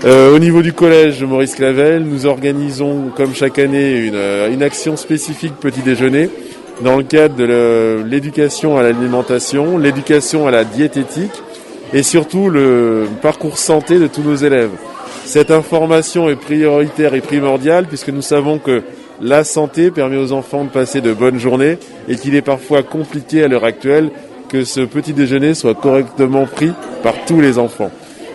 Au niveau du collège de Maurice Clavel, nous organisons comme chaque année une action spécifique petit déjeuner dans le cadre de l'éducation à l'alimentation, l'éducation à la diététique et surtout le parcours santé de tous nos élèves. Cette information est prioritaire et primordiale puisque nous savons que la santé permet aux enfants de passer de bonnes journées et qu'il est parfois compliqué à l'heure actuelle que ce petit déjeuner soit correctement pris par tous les enfants.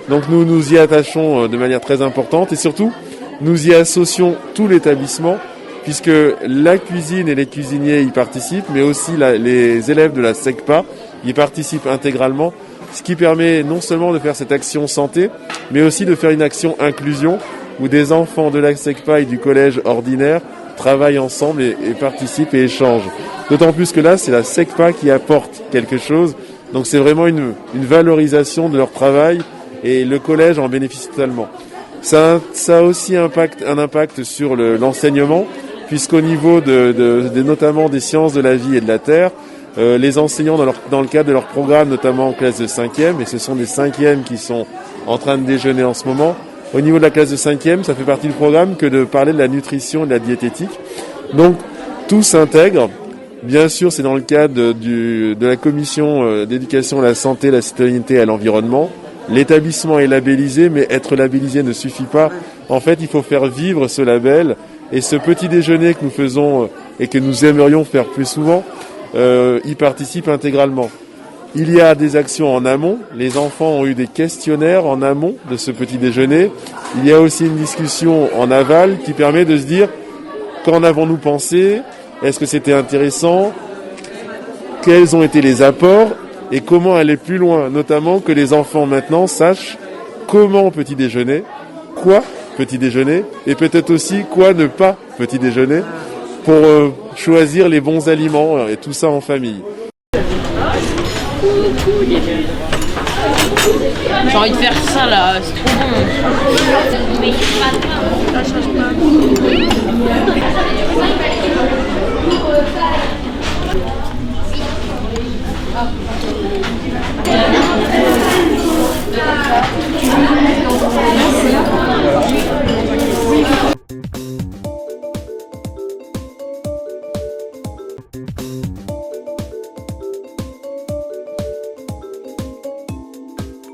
Donc nous nous y attachons de manière très importante et surtout nous y associons tout l'établissement puisque la cuisine et les cuisiniers y participent, mais aussi les élèves de la SECPA y participent intégralement, ce qui permet non seulement de faire cette action santé, mais aussi de faire une action inclusion où des enfants de la SECPA et du collège ordinaire travaillent ensemble et participent et échangent. D'autant plus que là, c'est la SECPA qui apporte quelque chose, donc c'est vraiment une valorisation de leur travail et le collège en bénéficie totalement. Ça a aussi un impact sur l'enseignement, puisqu'au niveau notamment des sciences de la vie et de la terre, les enseignants dans le cadre de leur programme, notamment en classe de 5e, et ce sont des 5e qui sont en train de déjeuner en ce moment, au niveau de la classe de 5e, ça fait partie du programme que de parler de la nutrition et de la diététique. Donc tout s'intègre. Bien sûr, c'est dans le cadre de la commission d'éducation à la santé, à la citoyenneté et à l'environnement. L'établissement est labellisé, mais être labellisé ne suffit pas. En fait, il faut faire vivre ce label. Et ce petit déjeuner que nous faisons et que nous aimerions faire plus souvent, y participe intégralement. Il y a des actions en amont. Les enfants ont eu des questionnaires en amont de ce petit déjeuner. Il y a aussi une discussion en aval qui permet de se dire qu'en avons-nous pensé ? Est-ce que c'était intéressant ? Quels ont été les apports ? Et comment aller plus loin ? Notamment que les enfants maintenant sachent comment petit déjeuner, quoi petit déjeuner, et peut-être aussi quoi ne pas petit déjeuner, pour choisir les bons aliments, et tout ça en famille. J'ai envie de faire ça là, c'est trop bon. Ça change pas.